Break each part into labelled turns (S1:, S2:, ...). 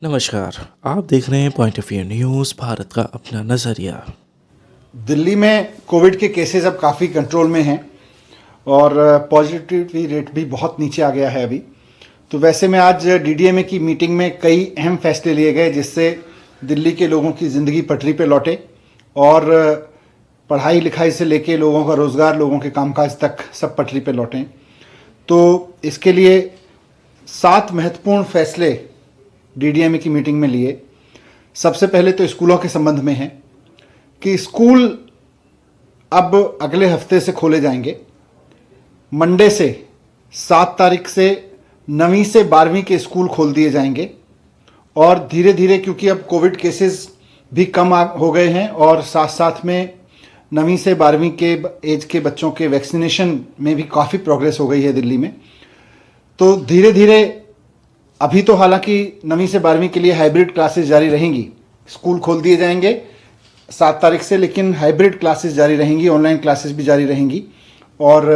S1: नमस्कार। आप देख रहे हैं point of view news, Bharat का अपना नज़रिया।
S2: दिल्ली में कोविड के केसेस अब काफ़ी कंट्रोल में हैं और पॉजिटिविटी रेट भी बहुत नीचे आ गया है अभी। तो वैसे में आज डीडीएमए की मीटिंग में कई अहम फैसले लिए गए जिससे दिल्ली के लोगों की ज़िंदगी पटरी पे लौटे और पढ़ाई लिखाई से लेके लोगों का रोज़गार, लोगों के कामकाज तक सब पटरी पे लौटें। तो इसके लिए 7 महत्वपूर्ण फैसले डीडीएमए की मीटिंग में लिए। सबसे पहले तो स्कूलों के संबंध में है कि स्कूल अब अगले हफ्ते से खोले जाएंगे। मंडे से 7 तारीख से 9वीं से 12वीं के स्कूल खोल दिए जाएंगे और धीरे धीरे, क्योंकि अब कोविड केसेस भी कम हो गए हैं और साथ साथ में 9वीं से 12वीं के एज के बच्चों के वैक्सीनेशन में भी काफ़ी प्रोग्रेस हो गई है दिल्ली में। तो धीरे धीरे अभी तो हालांकि 9वीं से 12वीं के लिए हाइब्रिड क्लासेस जारी रहेंगी। स्कूल खोल दिए जाएंगे 7 तारीख से, लेकिन हाइब्रिड क्लासेस जारी रहेंगी, ऑनलाइन क्लासेस भी जारी रहेंगी। और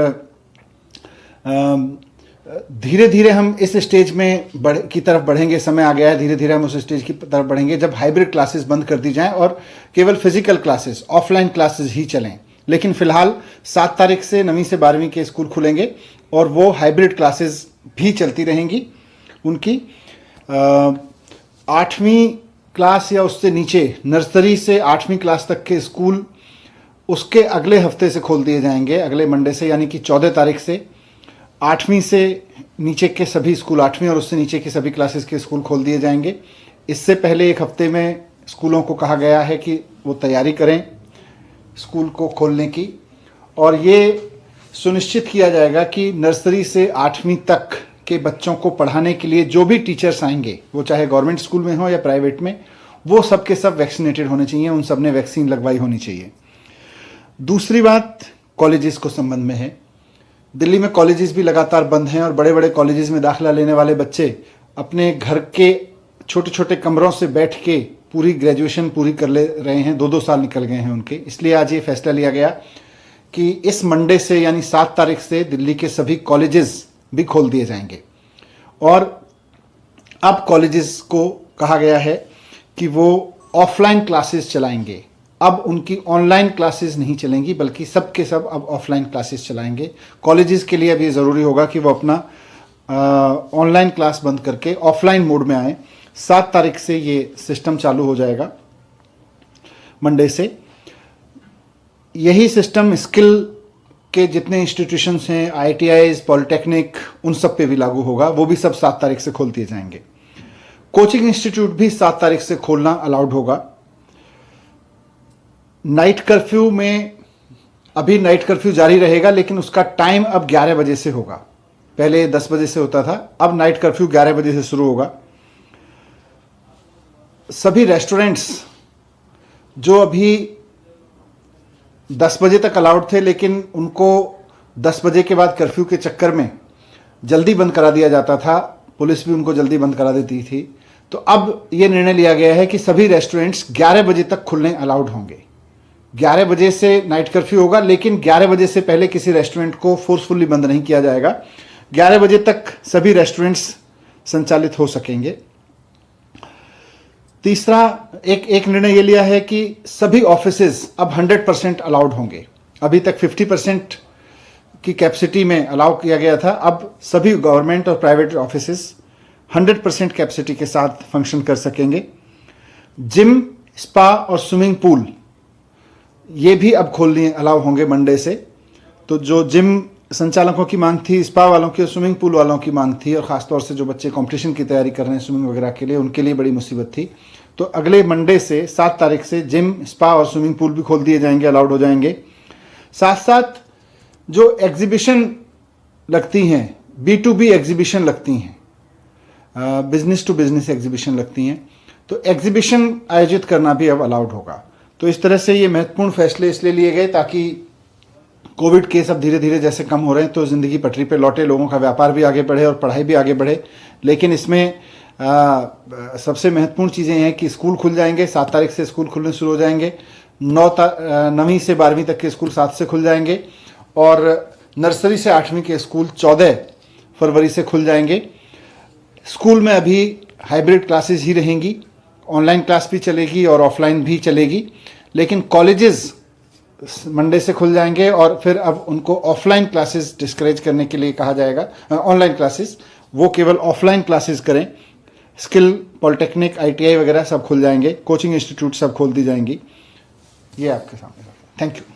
S2: धीरे धीरे हम इस स्टेज में की तरफ बढ़ेंगे। समय आ गया है, धीरे धीरे हम उस स्टेज की तरफ बढ़ेंगे जब हाइब्रिड क्लासेस बंद कर दी जाएं और केवल फिजिकल क्लासेस, ऑफलाइन क्लासेस ही चलें। लेकिन फिलहाल 7 तारीख से 9वीं से 12वीं के स्कूल खुलेंगे और वो हाइब्रिड क्लासेस भी चलती रहेंगी। उनकी 8वीं क्लास या उससे नीचे, नर्सरी से 8वीं क्लास तक के स्कूल उसके अगले हफ्ते से खोल दिए जाएंगे, अगले मंडे से, यानी कि 14 तारीख से 8वीं से नीचे के सभी स्कूल, 8वीं और उससे नीचे के सभी क्लासेस के स्कूल खोल दिए जाएंगे। इससे पहले एक हफ्ते में स्कूलों को कहा गया है कि वो तैयारी करें स्कूल को खोलने की, और ये सुनिश्चित किया जाएगा कि नर्सरी से 8वीं तक के बच्चों को पढ़ाने के लिए जो भी टीचर्स आएंगे, वो चाहे गवर्नमेंट स्कूल में हो या प्राइवेट में, वो सब के सब वैक्सीनेटेड होने चाहिए, उन सब ने वैक्सीन लगवाई होनी चाहिए। दूसरी बात कॉलेजेस को संबंध में है। दिल्ली में कॉलेजेस भी लगातार बंद हैं और बड़े बड़े कॉलेजेस में दाखिला लेने वाले बच्चे अपने घर के छोटे छोटे कमरों से बैठ के पूरी ग्रेजुएशन पूरी कर ले रहे हैं। 2-2 साल निकल गए हैं उनके। इसलिए आज ये फैसला लिया गया कि इस मंडे से, यानी 7 तारीख से, दिल्ली के सभी कॉलेजेस भी खोल दिए जाएंगे। और अब कॉलेजेस को कहा गया है कि वो ऑफलाइन क्लासेस चलाएंगे। अब उनकी ऑनलाइन क्लासेस नहीं चलेंगी, बल्कि सब के सब अब ऑफलाइन क्लासेस चलाएंगे। कॉलेजेस के लिए अब ये ज़रूरी होगा कि वो अपना ऑनलाइन क्लास बंद करके ऑफलाइन मोड में आए। 7 तारीख से ये सिस्टम चालू हो जाएगा, मंडे से। यही सिस्टम स्किल के जितने इंस्टीट्यूशंस हैं, IITIs, पॉलिटेक्निक, उन सब पे भी लागू होगा। वो भी सब 7 तारीख से खोल दिए जाएंगे। कोचिंग इंस्टीट्यूट भी 7 तारीख से खोलना अलाउड होगा। नाइट कर्फ्यू में, अभी नाइट कर्फ्यू जारी रहेगा, लेकिन उसका टाइम अब 11 बजे से होगा। पहले 10 बजे से होता था, अब नाइट कर्फ्यू 11 बजे से शुरू होगा। सभी रेस्टोरेंट्स जो अभी 10 बजे तक अलाउड थे, लेकिन उनको 10 बजे के बाद कर्फ्यू के चक्कर में जल्दी बंद करा दिया जाता था, पुलिस भी उनको जल्दी बंद करा देती थी। तो अब ये निर्णय लिया गया है कि सभी रेस्टोरेंट्स 11 बजे तक खुलने अलाउड होंगे। 11 बजे से नाइट कर्फ्यू होगा, लेकिन 11 बजे से पहले किसी रेस्टोरेंट को फोर्सफुली बंद नहीं किया जाएगा। 11 बजे तक सभी रेस्टोरेंट्स संचालित हो सकेंगे। तीसरा एक निर्णय ये लिया है कि सभी ऑफिसेज अब 100% अलाउड होंगे। अभी तक 50% की कैपेसिटी में अलाउ किया गया था, अब सभी गवर्नमेंट और प्राइवेट ऑफिसेज 100% कैपेसिटी के साथ फंक्शन कर सकेंगे। जिम, स्पा और स्विमिंग पूल ये भी अब खोलने अलाउ होंगे मंडे से। तो जो जिम संचालकों की मांग थी, स्पा वालों की और स्विमिंग पूल वालों की मांग थी, और ख़ासतौर से जो बच्चे कंपटीशन की तैयारी कर रहे हैं स्विमिंग वगैरह के लिए, उनके लिए बड़ी मुसीबत थी। तो अगले मंडे से 7 तारीख से जिम, स्पा और स्विमिंग पूल भी खोल दिए जाएंगे, अलाउड हो जाएंगे। साथ साथ जो एग्जीबिशन लगती हैं, B2B एग्जीबिशन लगती हैं, बिजनेस टू बिजनेस एग्जीबिशन लगती हैं, तो एग्जीबिशन आयोजित करना भी अब अलाउड होगा। तो इस तरह से ये महत्वपूर्ण फैसले इसलिए लिए गए ताकि कोविड केस अब धीरे धीरे जैसे कम हो रहे हैं तो ज़िंदगी पटरी पे लौटे, लोगों का व्यापार भी आगे बढ़े और पढ़ाई भी आगे बढ़े। लेकिन इसमें सबसे महत्वपूर्ण चीज़ें हैं कि स्कूल खुल जाएंगे, 7 तारीख से स्कूल खुलने शुरू हो जाएंगे। 9वीं से 12वीं तक के स्कूल 7 से खुल जाएंगे और नर्सरी से 8वीं के स्कूल 14 फरवरी से खुल जाएंगे। स्कूल में अभी हाइब्रिड क्लासेस ही रहेंगी, ऑनलाइन क्लास भी चलेगी और ऑफलाइन भी चलेगी। लेकिन कॉलेजेस मंडे से खुल जाएंगे और फिर अब उनको ऑफलाइन क्लासेस डिस्करेज करने के लिए कहा जाएगा, ऑनलाइन क्लासेस वो केवल ऑफलाइन क्लासेस करें। स्किल, पॉलिटेक्निक, ITI वगैरह सब खुल जाएंगे, कोचिंग इंस्टीट्यूट सब खोल दी जाएंगी। ये आपके सामने। Thank you.